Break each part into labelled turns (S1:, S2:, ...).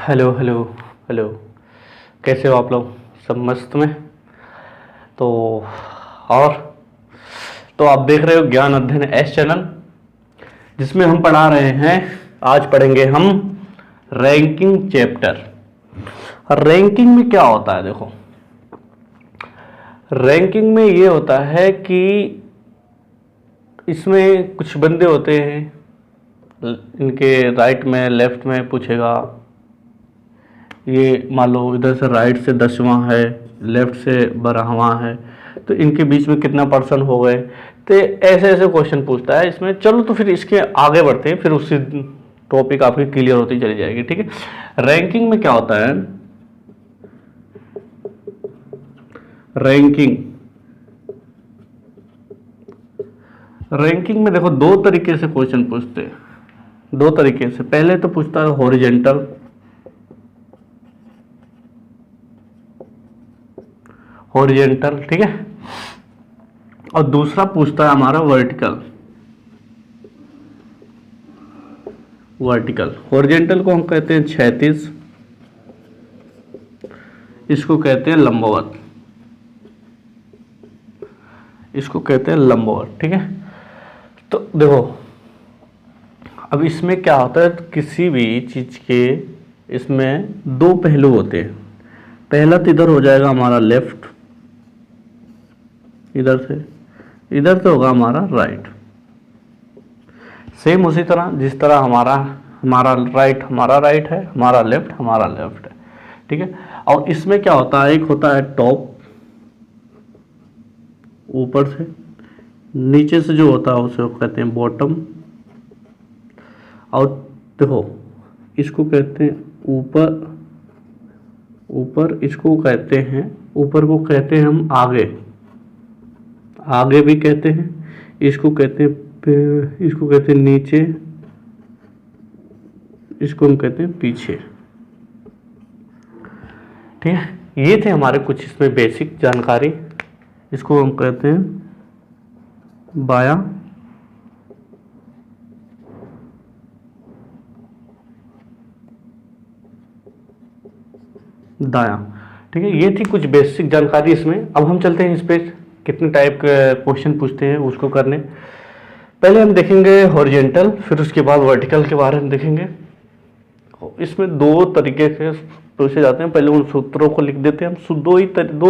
S1: Hello hello hello. कैसे हो आप लोग? सब मस्त में? तो और तो आप देख रहे हो ज्ञान अध्ययन एस चैनल, जिसमें हम पढ़ा रहे हैं। आज पढ़ेंगे हम रैंकिंग चैप्टर। रैंकिंग में क्या होता है? देखो, रैंकिंग में ये होता है कि इसमें कुछ बंदे होते हैं, इनके राइट में लेफ्ट में पूछेगा। ये मान लो इधर से राइट से 10वां है, लेफ्ट से 12वां है, तो इनके बीच में कितना परसेंट हो गए। तो ऐसे ऐसे क्वेश्चन पूछता है इसमें। चलो तो फिर इसके आगे बढ़ते हैं, फिर उससे टॉपिक आपकी क्लियर होती चली जाएगी। ठीक है, रैंकिंग में क्या होता है? रैंकिंग रैंकिंग में देखो दो तरीके से क्वेश्चन पूछते हैं। दो तरीके से, पहले तो पूछता है हॉरिजेंटल, हॉरिजेंटल, ठीक है। और दूसरा पूछता है हमारा वर्टिकल। वर्टिकल हॉरिजेंटल को हम कहते हैं क्षैतिज, इसको कहते हैं लंबवत, इसको कहते हैं लंबवत। ठीक है, तो देखो अब इसमें क्या होता है, किसी भी चीज के इसमें दो पहलू होते हैं। पहला तो इधर हो जाएगा हमारा लेफ्ट, इधर से होगा हमारा राइट। सेम उसी तरह जिस तरह हमारा हमारा राइट है, हमारा लेफ्ट है। ठीक है, और इसमें क्या होता है, एक होता है टॉप, ऊपर से, नीचे से जो होता है उसे कहते हैं बॉटम। और देखो इसको कहते हैं ऊपर इसको कहते हैं, ऊपर को कहते हैं हम आगे भी कहते हैं। इसको कहते हैं नीचे, इसको हम कहते हैं पीछे। ठीक है, ये थे हमारे कुछ इसमें बेसिक जानकारी। इसको हम कहते हैं बायां, दायां। ठीक है, ये थी कुछ बेसिक जानकारी इसमें। अब हम चलते हैं इस पे कितने टाइप के क्वेश्चन पूछते हैं उसको करने। पहले हम देखेंगे हॉरिजेंटल, फिर उसके बाद वर्टिकल के बारे में देखेंगे। इसमें दो तरीके से पूछे जाते हैं। पहले उन सूत्रों को लिख देते हैं हम। दो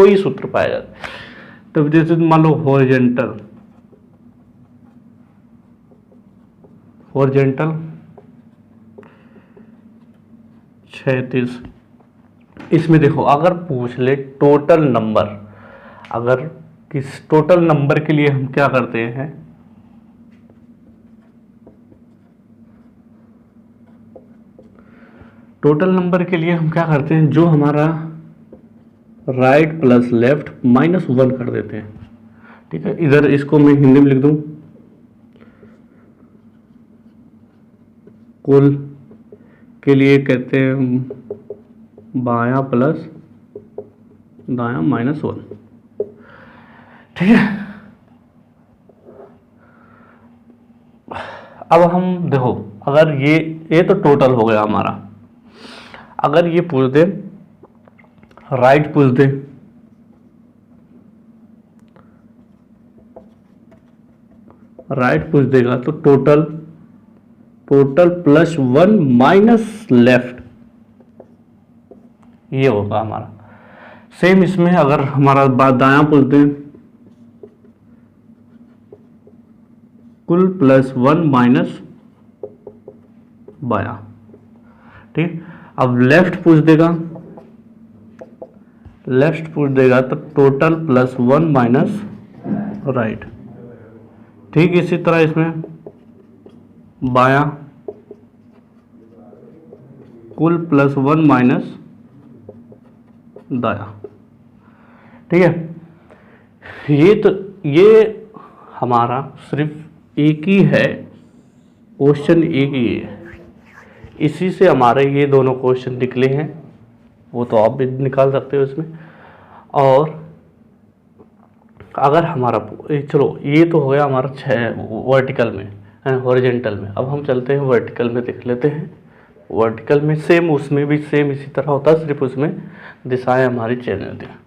S1: ही सूत्र पाए जाते हैं। तो जैसे मान लो हॉरिजेंटल क्षैतिज। इसमें देखो अगर पूछ ले टोटल नंबर, अगर किस टोटल नंबर के लिए हम क्या करते हैं, टोटल नंबर के लिए हम क्या करते हैं, जो हमारा राइट प्लस लेफ्ट -1 कर देते हैं। ठीक है, इधर इसको मैं हिंदी में लिख दूं, कुल के लिए कहते हैं बायां प्लस दायां -1। ठीक है, अब हम देखो अगर ये तो टोटल हो गया हमारा। अगर ये पूछ दे राइट, पूछ दे राइट पूछ देगा तो टोटल +1 माइनस लेफ्ट, ये होगा हमारा। सेम इसमें अगर हमारा दायां पूछ दे कुल +1 माइनस बायां। ठीक, अब लेफ्ट पूछ देगा तो टोटल +1 माइनस राइट। ठीक, इसी तरह इसमें बायां कुल +1 माइनस दायां। ठीक है, ये हमारा सिर्फ एक ही है, क्वेश्चन एक ही है। इसी से हमारे ये दोनों क्वेश्चन निकले हैं, वो तो आप भी निकाल सकते हो इसमें। और अगर हमारा चलो ये तो हो गया हमारा वर्टिकल में, हॉरिजेंटल में। अब हम चलते हैं वर्टिकल में, देख लेते हैं वर्टिकल में सेम, उसमें भी सेम इसी तरह होता है, सिर्फ उसमें दिशाएं हमारी चेंज होती हैं।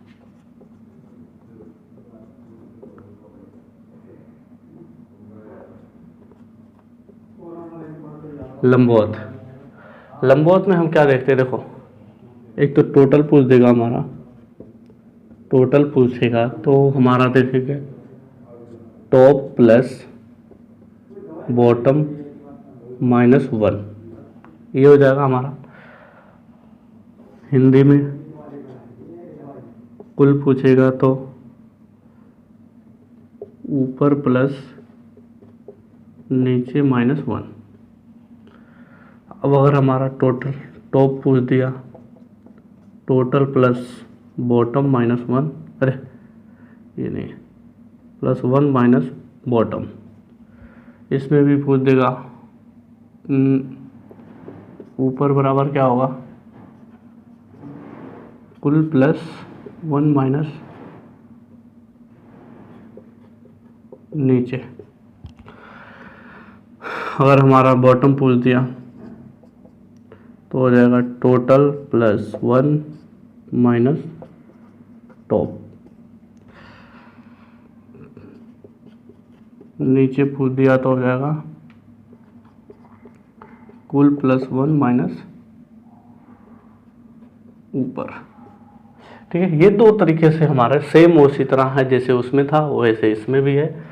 S1: लंबवत, लंबवत में हम क्या देखते हैं, देखो एक तो टोटल पूछ देगा हमारा, टोटल पूछेगा तो हमारा देखेंगे टॉप प्लस बॉटम -1, ये हो जाएगा हमारा। हिंदी में कुल पूछेगा तो ऊपर प्लस नीचे -1। अब अगर हमारा टोटल टॉप पूछ दिया, टोटल प्लस बॉटम -1, अरे ये नहीं, +1 माइनस बॉटम, इसमें भी पूछ देगा ऊपर बराबर क्या होगा, कुल +1 माइनस नीचे। अगर हमारा बॉटम पूछ दिया तो हो जाएगा टोटल +1 माइनस टॉप। नीचे पूछ दिया तो हो जाएगा कुल +1 माइनस ऊपर। ठीक है, ये दो तरीके से हमारे सेम उसी तरह है जैसे उसमें था वैसे इसमें भी है,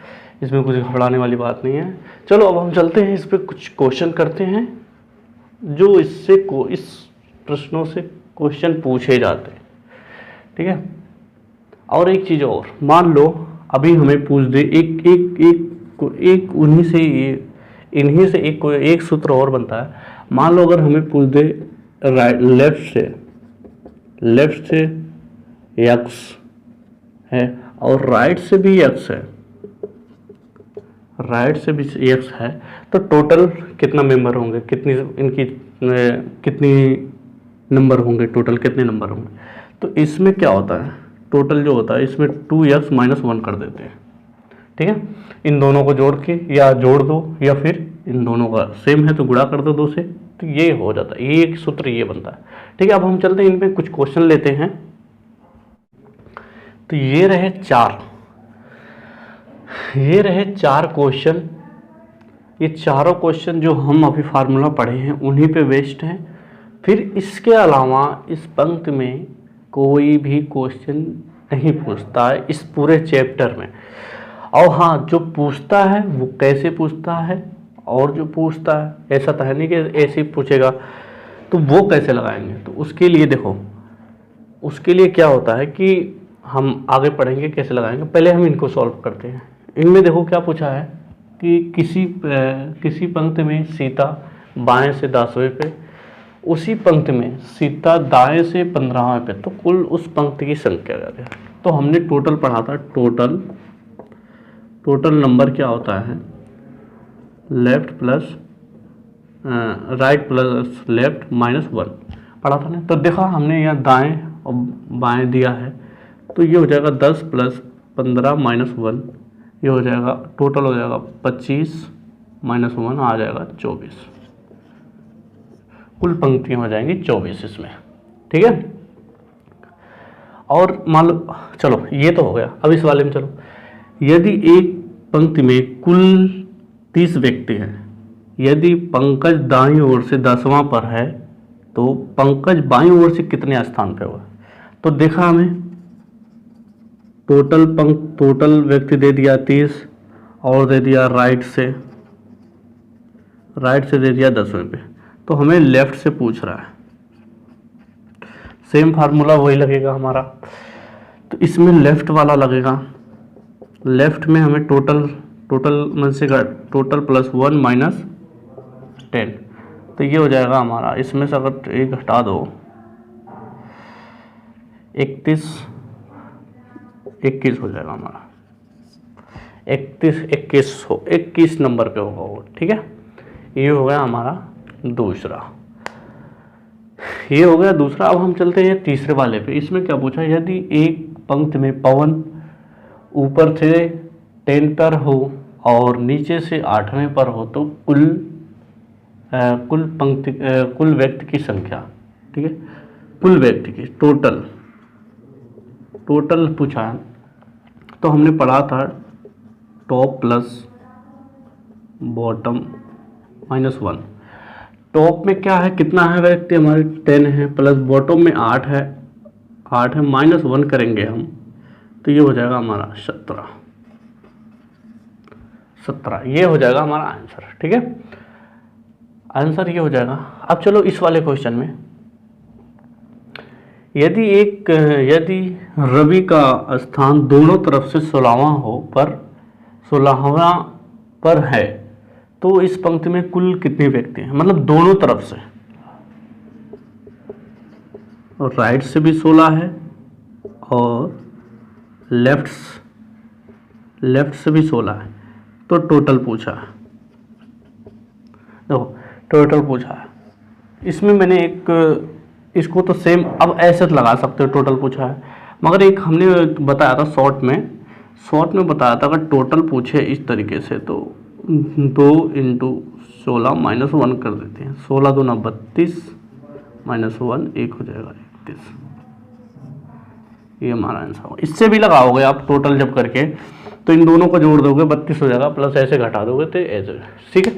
S1: इसमें कुछ घबराने वाली बात नहीं है। चलो अब हम चलते हैं इस पे कुछ क्वेश्चन करते हैं जो इस प्रश्नों से क्वेश्चन पूछे जाते हैं। ठीक है, और एक चीज़ और, मान लो अभी हमें पूछ दे एक उन्हीं से इन्हीं से एक सूत्र और बनता है। मान लो अगर हमें पूछ दे लेफ्ट से x है और राइट से भी x है, राइट से भी x है, तो टोटल कितना मेंबर होंगे, कितनी नंबर होंगे, टोटल कितने नंबर होंगे। तो इसमें क्या होता है, टोटल जो होता है इसमें 2x - 1 कर देते हैं। ठीक है, इन दोनों को जोड़ के या जोड़ दो या फिर इन दोनों का सेम है तो गुणा कर दो 2 से, तो ये हो जाता है, ये एक सूत्र ये बनता है। ठीक है, अब हम चलते हैं इनमें कुछ क्वेश्चन लेते हैं। तो ये रहे 4 क्वेश्चन। ये चारों क्वेश्चन जो हम अभी फार्मूला पढ़े हैं उन्हीं पे बेस्ड हैं। फिर इसके अलावा इस पंक्ति में कोई भी क्वेश्चन नहीं पूछता है इस पूरे चैप्टर में। और हाँ, जो पूछता है वो कैसे पूछता है, और जो पूछता है ऐसा तो है नहीं कि ऐसे ही पूछेगा, तो वो कैसे लगाएंगे। तो उसके लिए देखो, उसके लिए क्या होता है कि हम आगे पढ़ेंगे कैसे लगाएंगे, पहले हम इनको सॉल्व करते हैं। इनमें देखो क्या पूछा है कि किसी पंक्ति में सीता बाएं से 10वें पे, उसी पंक्ति में सीता दाएं से 15वें पे, तो कुल उस पंक्ति की संख्या क्या है। तो हमने टोटल पढ़ा था, टोटल नंबर क्या होता है, left plus right plus left -1 पढ़ा था ना। तो देखा हमने यहाँ दाएं और बाएं दिया है, तो ये हो जाएगा 10 + 15 -1, ये हो जाएगा टोटल हो जाएगा 25 -1 आ जाएगा 24। कुल पंक्तियाँ हो जाएंगी 24 इसमें। ठीक है, और मान लो, चलो ये तो हो गया। अब इस वाले में चलो, यदि एक पंक्ति में कुल 30 व्यक्ति हैं, यदि पंकज दाईं ओर से 10वां पर है तो पंकज बाईं ओर से कितने स्थान पे हुआ। तो देखा हमें टोटल व्यक्ति दे दिया 30 और दे दिया राइट से दे दिया 10वें पे, तो हमें लेफ्ट से पूछ रहा है। सेम फार्मूला वही लगेगा हमारा, तो इसमें लेफ्ट वाला लगेगा। लेफ्ट में हमें टोटल में से टोटल +1 माइनस 10, तो ये हो जाएगा हमारा, इसमें से अगर एक घटा दो 21 हो जाएगा हमारा, 21 नंबर पे होगा वो। ठीक है, ये हो गया हमारा दूसरा, ये हो गया दूसरा। अब हम चलते हैं तीसरे वाले पे। इसमें क्या पूछा, यदि एक पंक्ति में पवन ऊपर से 10 पर हो और नीचे से 8वें पर हो तो कुल कुल पंक्ति कुल व्यक्ति की संख्या, ठीक है, कुल व्यक्ति की टोटल पूछा है। तो हमने पढ़ा था टॉप प्लस बॉटम -1। टॉप में क्या है, कितना है व्यक्ति हमारे 10 है, प्लस बॉटम में 8 है -1 करेंगे हम, तो ये हो जाएगा हमारा 17। ये हो जाएगा हमारा आंसर, ठीक है, आंसर ये हो जाएगा। अब चलो इस वाले क्वेश्चन में, यदि रवि का स्थान दोनों तरफ से 16वां हो पर 16वां पर है, तो इस पंक्ति में कुल कितने व्यक्ति हैं, मतलब दोनों तरफ से, और राइट से भी 16 है और लेफ्ट से भी 16 है। तो टोटल पूछा है, देखो टोटल पूछा है। इसमें मैंने इसको तो सेम अब ऐसे लगा सकते हो, टोटल पूछा है, मगर एक हमने बताया था शॉर्ट में बताया था, अगर टोटल पूछे इस तरीके से तो 2 × 16 -1 कर देते हैं, 16 दूना 32 -1 1 हो जाएगा 31। ये हमारा आंसर होगा। इससे भी लगाओगे आप टोटल जब करके, तो इन दोनों को जोड़ दोगे 32 हो जाएगा, प्लस ऐसे घटा दोगे तो ऐसे, ठीक है।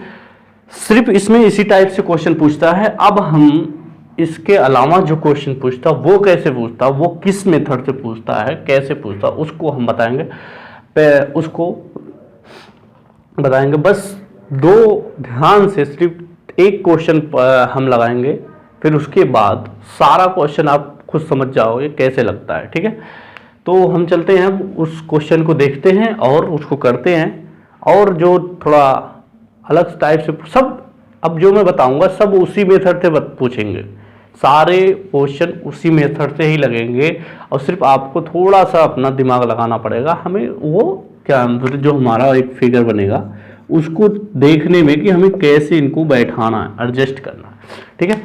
S1: सिर्फ इसमें इसी टाइप से क्वेश्चन पूछता है। अब हम इसके अलावा जो क्वेश्चन पूछता वो कैसे पूछता, वो किस मेथड से पूछता है, कैसे पूछता, उसको हम बताएंगे, बस दो ध्यान से सिर्फ एक क्वेश्चन हम लगाएंगे, फिर उसके बाद सारा क्वेश्चन आप खुद समझ जाओगे कैसे लगता है, ठीक है। तो हम चलते हैं, उस क्वेश्चन को देखते हैं और उसको करते हैं, और जो थोड़ा अलग टाइप से सब, अब जो मैं बताऊंगा सब उसी मेथड से पूछेंगे, सारे क्वेश्चन उसी मेथड से ही लगेंगे, और सिर्फ आपको थोड़ा सा अपना दिमाग लगाना पड़ेगा। हमें वो क्या, जो हमारा एक फिगर बनेगा उसको देखने में कि हमें कैसे इनको बैठाना है, एडजस्ट करना है, ठीक है।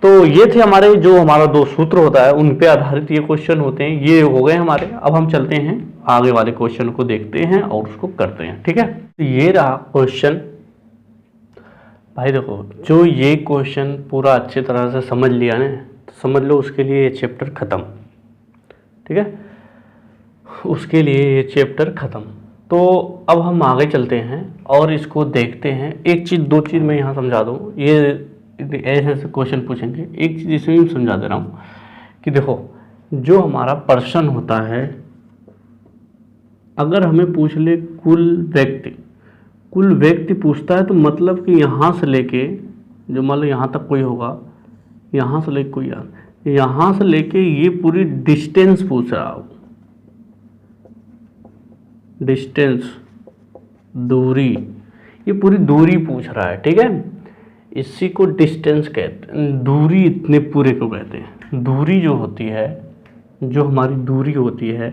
S1: तो ये थे हमारे, जो हमारा 2 सूत्र होता है उन पे आधारित ये क्वेश्चन होते हैं, ये हो गए हमारे। अब हम चलते हैं आगे वाले क्वेश्चन को देखते हैं और उसको करते हैं, ठीक है। तो ये रहा क्वेश्चन। भाई देखो, जो ये क्वेश्चन पूरा अच्छी तरह से समझ लिया ना, तो समझ लो उसके लिए ये चैप्टर ख़त्म, ठीक है, उसके लिए ये चैप्टर ख़त्म। तो अब हम आगे चलते हैं और इसको देखते हैं। एक चीज़, 2 चीज़ मैं यहाँ समझा दूँ, ये ऐसे क्वेश्चन पूछेंगे। एक चीज़ इसमें भी समझा दे रहा हूँ कि देखो, जो हमारा पर्सन होता है, अगर हमें पूछ ले कुल व्यक्ति पूछता है, तो मतलब कि यहाँ से लेके, जो मान लो यहाँ तक कोई होगा, यहाँ से लेके कोई, यहाँ से लेके ये पूरी डिस्टेंस पूछ रहा हो, डिस्टेंस, दूरी, ये पूरी दूरी पूछ रहा है, ठीक है। इसी को डिस्टेंस कहते हैं, दूरी इतने पूरे को कहते हैं। दूरी जो होती है, जो हमारी दूरी होती है,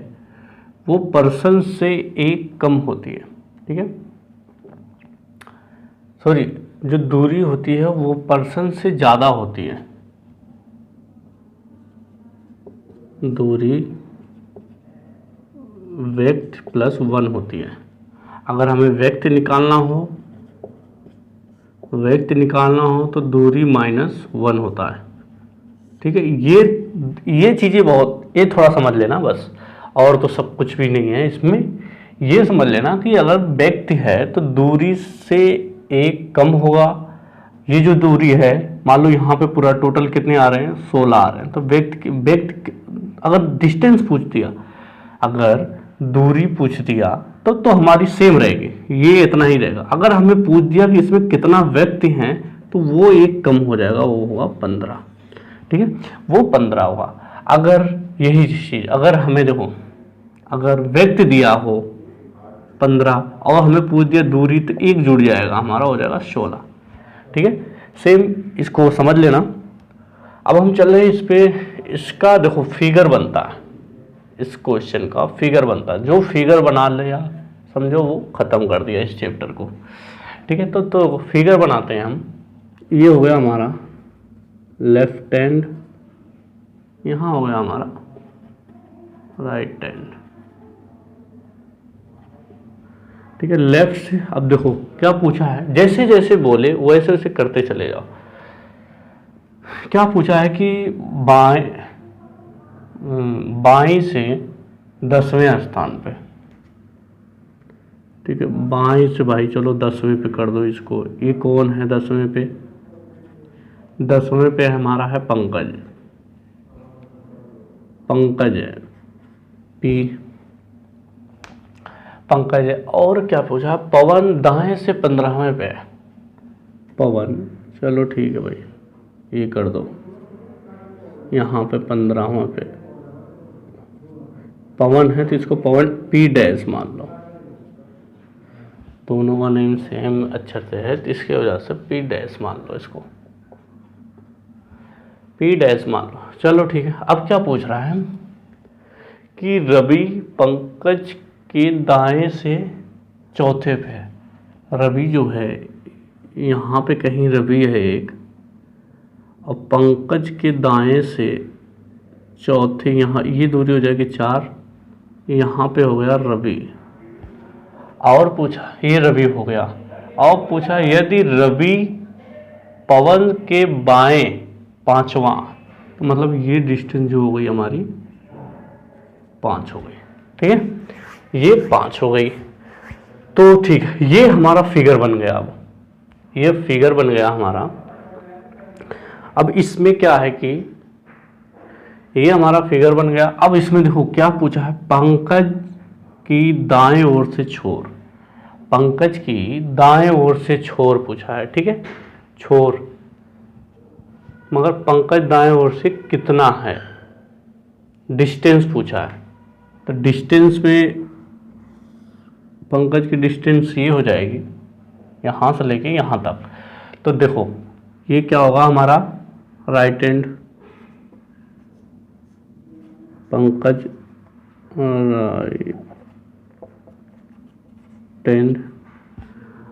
S1: वो पर्सन से 1 कम होती है, ठीक है। सॉरी, जो दूरी होती है वो पर्सन से ज़्यादा होती है। दूरी व्यक्ति +1 होती है। अगर हमें व्यक्ति निकालना हो तो दूरी -1 होता है, ठीक है। ये चीज़ें बहुत, ये थोड़ा समझ लेना बस, और तो सब कुछ भी नहीं है इसमें। ये समझ लेना कि अगर व्यक्ति है तो दूरी से 1 कम होगा। ये जो दूरी है, मान लो यहाँ पे पूरा टोटल कितने आ रहे हैं, 16 आ रहे हैं, तो व्यक्ति अगर डिस्टेंस पूछ दिया, अगर दूरी पूछ दिया, तो हमारी सेम रहेगी, ये इतना ही रहेगा। अगर हमें पूछ दिया कि इसमें कितना व्यक्ति हैं, तो वो 1 कम हो जाएगा, वो होगा 15, ठीक है, वो 15 होगा। अगर यही चीज़, अगर हमें देखो, अगर व्यक्ति दिया हो 15 और हमें पूछ दिया दूरी, तो 1 जुड़ जाएगा, हमारा हो जाएगा 16, ठीक है। सेम इसको समझ लेना। अब हम चल रहे हैं इस पे, इसका देखो फिगर बनता है, इस क्वेश्चन का फिगर बनता है। जो फिगर बना लिया, समझो वो ख़त्म कर दिया इस चैप्टर को, ठीक है। तो फिगर बनाते हैं हम। ये हो गया हमारा लेफ्ट हैंड, यहाँ हो गया हमारा राइट हैंड। ठीक है, लेफ्ट से। अब देखो क्या पूछा है, जैसे जैसे बोले वैसे वैसे करते चले जाओ। क्या पूछा है कि बाएं से 10वें स्थान पे, ठीक है, बाएं से भाई चलो 10वें पे कर दो इसको। ये कौन है 10वें पे? 10वें पे हमारा है पंकज। पंकज है, पी पंकज है। और क्या पूछा? पवन दाएं से 15वें पे है। पवन, चलो ठीक है भाई, ये कर दो। यहाँ पे 15वां पे पवन है तो इसको पवन पी डैश मान लो। दोनों का नेम सेम अक्षर से है तो इसके वजह से पी डैश मान लो, इसको पी डैश मान लो। चलो ठीक है, अब क्या पूछ रहा है कि रवि पंकज के दाएं से चौथे पे है। रवि जो है यहाँ पे कहीं रवि है एक, और पंकज के दाएं से चौथे, यहाँ ये दूरी हो जाएगी 4, यहाँ पे हो गया रवि। और पूछा, ये रवि हो गया। और पूछा यदि रवि पवन के बाएं 5वां, तो मतलब ये डिस्टेंस जो हो गई हमारी 5 हो गई। ठीक है, ये 5 हो गई। तो ठीक है, ये हमारा फिगर बन गया। अब ये फिगर बन गया हमारा। अब इसमें क्या है कि ये हमारा फिगर बन गया। अब इसमें देखो क्या पूछा है, पंकज की दाएं ओर से छोर। पंकज की दाएं ओर से छोर पूछा है, ठीक है, छोर। मगर पंकज दाएं ओर से कितना है, डिस्टेंस पूछा है। तो डिस्टेंस में पंकज की डिस्टेंस ये हो जाएगी यहाँ से लेके यहाँ तक। तो देखो ये क्या होगा हमारा right hand, Pankaj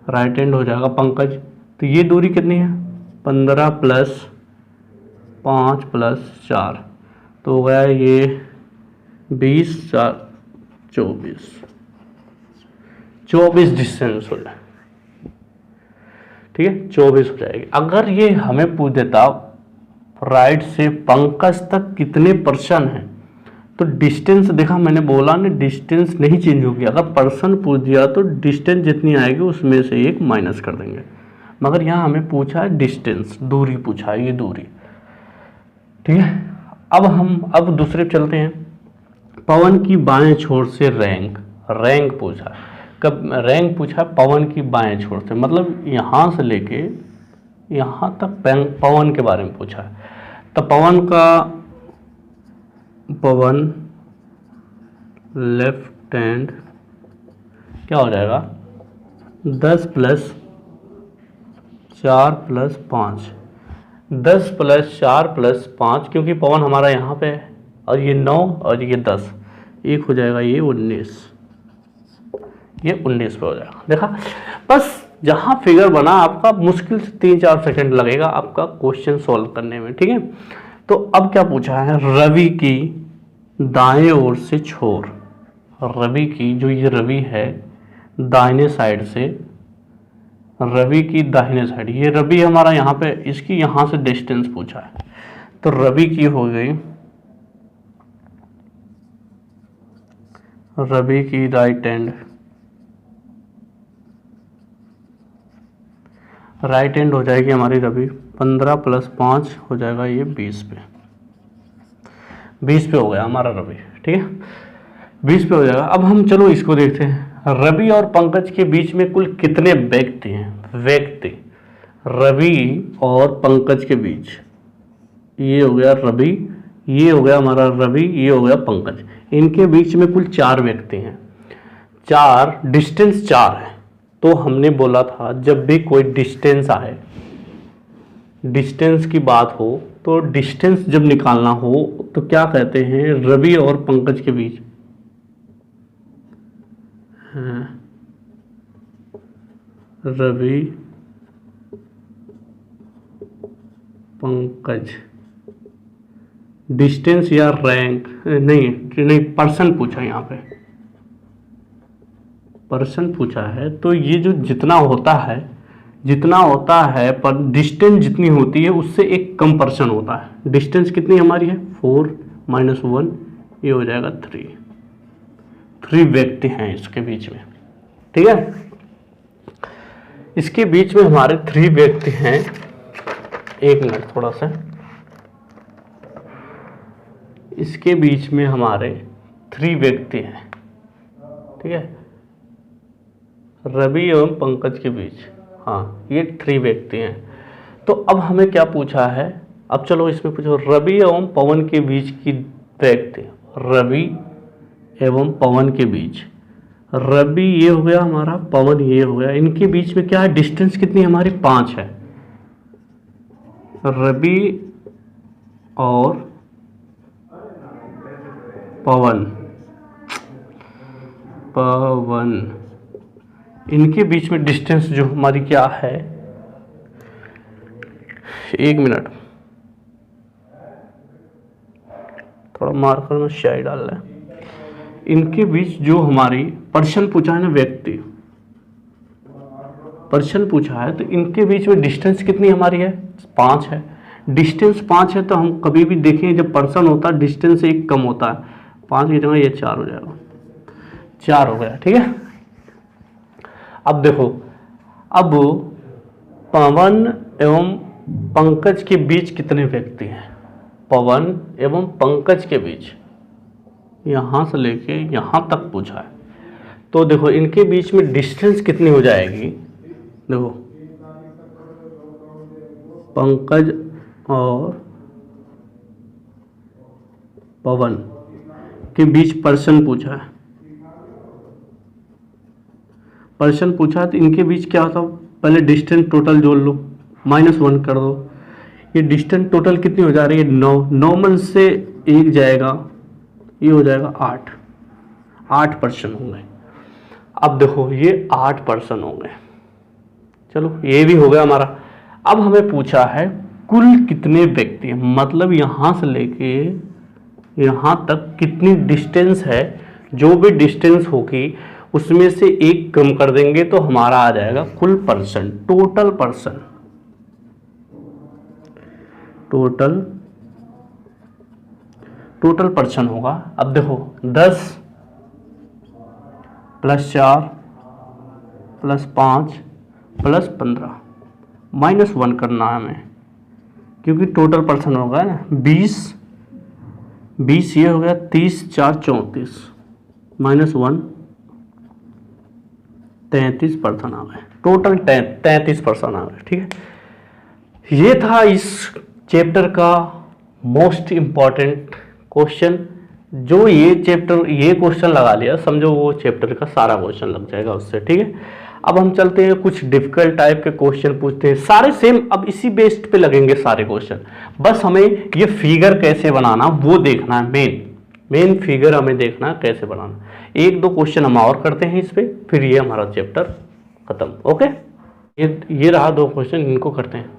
S1: right hand हो जाएगा पंकज। तो ये दूरी कितनी है? 15 + 5 + 4, तो हो गया ये 20, 4, 24 डिस्टेंस हो जाए। ठीक है, 24 हो जाएगी। अगर ये हमें पूछ देता राइट से पंकज तक कितने पर्सन हैं, तो डिस्टेंस देखा मैंने बोला ना, डिस्टेंस नहीं चेंज होगी। अगर पर्सन पूछ दिया तो डिस्टेंस जितनी आएगी उसमें से एक माइनस कर देंगे। मगर यहाँ हमें पूछा है डिस्टेंस, दूरी पूछा है, ये दूरी। ठीक है, अब दूसरे पे चलते हैं। पवन की बाएं छोर से रैंक पूछा है। कब रैंक पूछा है? पवन की बाएं छोर से, मतलब यहाँ से लेके यहाँ तक पवन के बारे में पूछा है। तो पवन लेफ्ट हैंड क्या हो जाएगा? 10 + 4 + 5, 10 + 4 + 5, क्योंकि पवन हमारा यहाँ पे है, और ये 9 और ये 10, एक हो जाएगा ये 19, ये 19 पे हो जाएगा। देखा, बस जहाँ फिगर बना आपका मुश्किल से 3-4 सेकंड लगेगा आपका क्वेश्चन सॉल्व करने में। ठीक है, तो अब क्या पूछा है, रवि की दाएं ओर से छोर। रवि की, जो ये रवि है दाहिने साइड से, रवि की दाहिने साइड, ये रवि हमारा यहाँ पे, इसकी यहाँ से डिस्टेंस पूछा है। तो रवि की हो गई, रवि की राइट हैंड हो जाएगी हमारी रवि। 15 + 5 हो जाएगा ये 20 पे, 20 पे हो गया हमारा रवि। ठीक है, 20 पे हो जाएगा। अब हम चलो इसको देखते हैं, रवि और पंकज के बीच में कुल कितने व्यक्ति हैं? रवि और पंकज के बीच, ये हो गया रवि, ये हो गया हमारा रवि, ये हो गया पंकज। इनके बीच में कुल 4 व्यक्ति हैं। 4 डिस्टेंस 4 है। तो हमने बोला था जब भी कोई डिस्टेंस आए, डिस्टेंस की बात हो, तो डिस्टेंस जब निकालना हो तो क्या कहते हैं, रवि और पंकज के बीच रवि पंकज, डिस्टेंस या रैंक नहीं, पर्सन पूछा यहाँ पे, पर्सन पूछा है, तो ये जो जितना होता है पर डिस्टेंस जितनी होती है उससे एक कम पर्सन होता है। डिस्टेंस कितनी हमारी है 4 - 1, ये हो जाएगा 3 व्यक्ति हैं इसके बीच में, ठीक है। इसके बीच में हमारे 3 व्यक्ति हैं। एक मिनट थोड़ा सा, इसके बीच में हमारे 3 व्यक्ति हैं, ठीक है, रवि एवं पंकज के बीच, हाँ ये 3 व्यक्ति हैं। तो अब हमें क्या पूछा है, अब चलो इसमें पूछो रवि एवं पवन के बीच की व्यक्ति, रवि एवं पवन के बीच, रवि ये हो गया हमारा, पवन ये हो गया, इनके बीच में क्या है, डिस्टेंस कितनी हमारी 5 है। रवि और पवन इनके बीच में डिस्टेंस जो हमारी क्या है, 1 मिनट थोड़ा मार्कर में स्याही डाल रहा है। इनके बीच जो हमारी पर्सन पूछा है ना, व्यक्ति पर्सन पूछा है, तो इनके बीच में डिस्टेंस कितनी हमारी है 5 है। डिस्टेंस 5 है, तो हम कभी भी देखें जब पर्सन होता है डिस्टेंस से 1 कम होता है, 5 की जगह ये 4 हो जाएगा, 4 हो गया, ठीक है। अब देखो, अब पवन एवं पंकज के बीच कितने व्यक्ति हैं, पवन एवं पंकज के बीच यहां से लेके यहां तक पूछा है, तो देखो इनके बीच में डिस्टेंस कितनी हो जाएगी, देखो पंकज और पवन के बीच पर्सन पूछा है, पर्सन पूछा है, तो इनके बीच क्या होता, पहले डिस्टेंस टोटल जोड़ लो, -1 कर दो, ये डिस्टेंस टोटल कितनी हो जा रही है 9 में से 1 जाएगा, ये हो जाएगा 8 पर्सन होंगे। अब देखो ये 8 पर्सन होंगे, चलो ये भी हो गया हमारा। अब हमें पूछा है कुल कितने व्यक्ति हैं, मतलब यहां से लेके यहां तक कितनी डिस्टेंस है, जो भी डिस्टेंस होगी उसमें से 1 कम कर देंगे तो हमारा आ जाएगा कुल person, total person, total person होगा। अब देखो 10 + 4 + 5 + 15 -1 करना है हमें, क्योंकि टोटल पर्सन होगा ना 20 ये हो गया, 30 × 4 = 34 -1 33 पर्सन आ गए, टोटल 33 पर्सन आ गए, ठीक है। ये था इस चैप्टर का मोस्ट इम्पॉर्टेंट क्वेश्चन। जो ये क्वेश्चन लगा लिया समझो वो चैप्टर का सारा क्वेश्चन लग जाएगा उससे, ठीक है। अब हम चलते हैं कुछ डिफिकल्ट टाइप के क्वेश्चन पूछते हैं, सारे सेम अब इसी बेस्ड पे लगेंगे सारे क्वेश्चन, बस हमें ये फिगर कैसे बनाना वो देखना है, मेन फिगर हमें देखना है कैसे बनाना। 1-2 क्वेश्चन हम और करते हैं इस पे, फिर ये हमारा चैप्टर खत्म, ओके। ये रहा 2 क्वेश्चन, इनको करते हैं।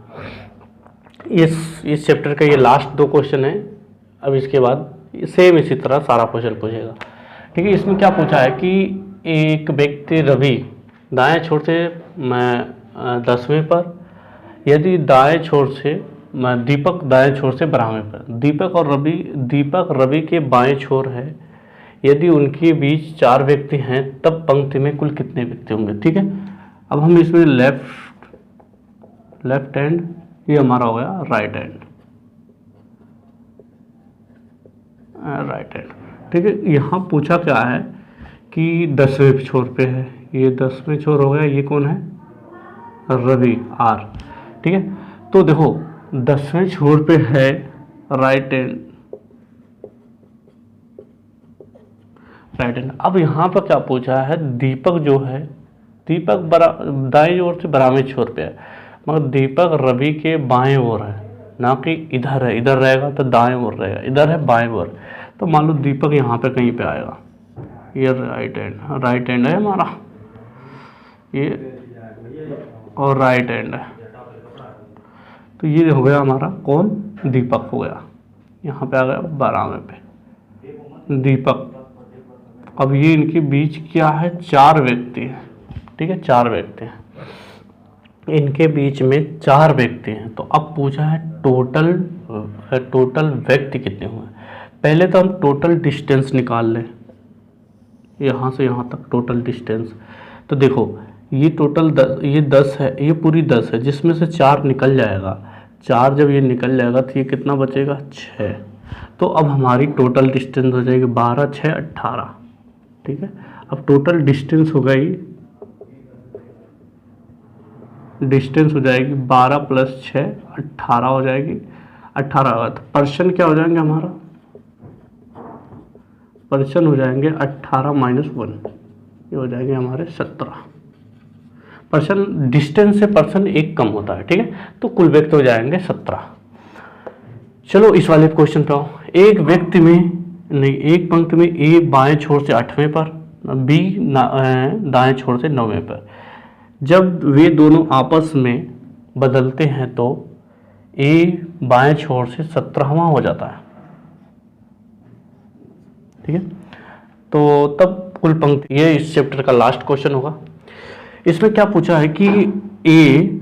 S1: इस चैप्टर का ये लास्ट 2 क्वेश्चन है, अब इसके बाद सेम इसी तरह सारा क्वेश्चन पूछेगा, ठीक है। इसमें क्या पूछा है कि एक व्यक्ति रवि दाएं छोर से 10वें पर, यदि दाएं छोर से दीपक दाएं छोर से 12वें पर, दीपक रवि के बाएं छोर है, यदि उनके बीच 4 व्यक्ति हैं तब पंक्ति में कुल कितने व्यक्ति होंगे, ठीक है। अब हम इसमें लेफ्ट हैंड, ये हमारा हो गया राइट हैंड, ठीक है। यहाँ पूछा क्या है कि 10वें छोर पे है, ये 10वें छोर हो गया, ये कौन है रवि R, ठीक है। तो देखो 10वें छोर पे है राइट हैंड। अब यहाँ पर क्या पूछा है, दीपक जो है, दीपक दाएं ओर से 12वें छोर पे है, मगर दीपक रवि के बाएं ओर है, ना कि इधर है, इधर रहेगा तो दाएं ओर रहेगा, इधर है बाएं ओर, तो मान लो दीपक यहाँ पे कहीं पे आएगा, ये राइट हैंड है हमारा, ये और राइट हैंड है, तो ये हो गया हमारा कौन, दीपक हो गया, यहाँ पे आ गया 12वें पे दीपक, अब ये इनके बीच क्या है, 4 व्यक्ति हैं, ठीक है, 4 व्यक्ति हैं, इनके बीच में 4 व्यक्ति हैं। तो अब पूछा है टोटल व्यक्ति कितने हुए। पहले तो हम टोटल डिस्टेंस निकाल लें, यहाँ से यहाँ तक टोटल डिस्टेंस। तो देखो ये टोटल 10, ये 10 है, ये पूरी 10 है, जिसमें से 4 निकल जाएगा। 4 जब ये निकल जाएगा तो ये कितना बचेगा, 6। तो अब हमारी टोटल डिस्टेंस हो जाएगी 12, 6, 18, ठीक है। अब टोटल डिस्टेंस हो गई, डिस्टेंस हो जाएगी 12 + 6 18 हो जाएगी। 18 होगा तो पर्सन क्या हो जाएंगे हमारा, पर्सन हो जाएंगे 18 - 1, ये हो जाएंगे हमारे 17 पर्सन। डिस्टेंस से पर्सन एक कम होता है, ठीक है। तो कुल व्यक्ति हो जाएंगे 17। चलो इस वाले क्वेश्चन पे आओ। एक व्यक्ति में नहीं, एक पंक्ति में ए बाएं छोर से 8वें पर, बी दाएं छोर से 9वें पर। जब वे दोनों आपस में बदलते हैं तो ए बाएं छोर से 17वां हो जाता है, ठीक है। तो तब कुल पंक्ति, ये इस चैप्टर का लास्ट क्वेश्चन होगा। इसमें क्या पूछा है कि ए,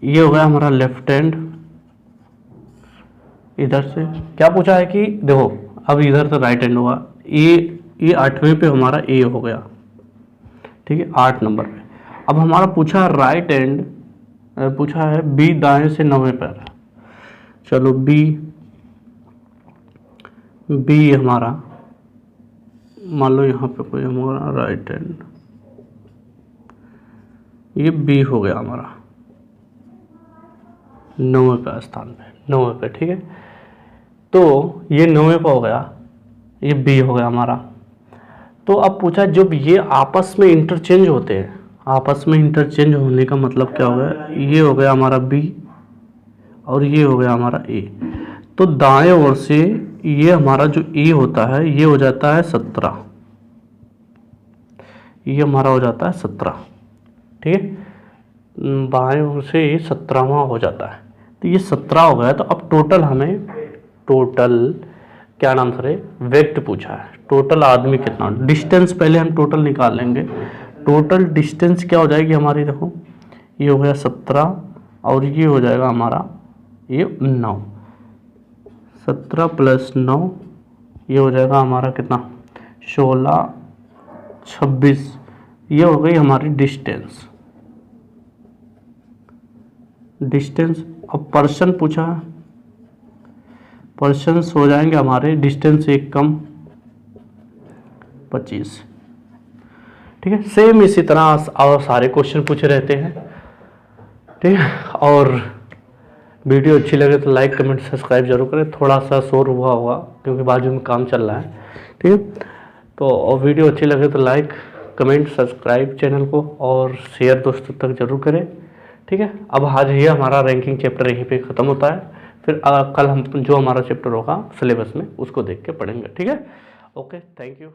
S1: ये हो गया हमारा लेफ्ट हैंड, इधर से क्या पूछा है कि देखो अब इधर से राइट हैंड होगा। ये 8वें पे हमारा ए हो गया, ठीक है, 8 नंबर पे। अब हमारा पूछा राइट हैंड, पूछा है बी दाएं से 9वें पर। चलो बी हमारा मान लो यहाँ पे कोई हमारा राइट हैंड, ये बी हो गया हमारा 9वें पे स्थान पे, 9वें पे, ठीक है। तो ये 9वें पे हो गया, ये बी हो गया हमारा। तो अब पूछा जब ये आपस में इंटरचेंज होते हैं, आपस में इंटरचेंज होने का मतलब क्या हो गया, ये हो गया हमारा बी और ये हो गया हमारा ए। तो दाएं ओर से ये हमारा जो ए होता है ये हो जाता है 17, ये हमारा हो जाता है 17, ठीक है। बाएं ओर से ये 17वां हो जाता है, तो ये 17 हो गया। तो अब टोटल हमें टोटल क्या नाम सर, व्यक्ति पूछा है, टोटल आदमी कितना। डिस्टेंस पहले हम टोटल निकाल लेंगे। टोटल डिस्टेंस क्या हो जाएगी हमारी, देखो ये हो गया 17 और ये हो जाएगा हमारा ये 9, 17 + 9 ये हो जाएगा हमारा कितना, 16, 26, ये हो गई हमारी डिस्टेंस। अब पर्सन पूछा, पर्सन्स हो जाएंगे हमारे डिस्टेंस से एक कम 25, ठीक है। सेम इसी तरह और सारे क्वेश्चन पूछे रहते हैं, ठीक है। और वीडियो अच्छी लगे तो लाइक कमेंट सब्सक्राइब जरूर करें। थोड़ा सा शोर हुआ होगा क्योंकि बाजू में काम चल रहा है, ठीक है। तो और वीडियो अच्छी लगे तो लाइक कमेंट सब्सक्राइब चैनल को और शेयर दोस्तों तक जरूर करें, ठीक है। अब आज ये हमारा रैंकिंग चैप्टर यहीं पे ख़त्म होता है। फिर कल हम जो हमारा चैप्टर होगा सिलेबस में उसको देख के पढ़ेंगे, ठीक है। Okay, thank you.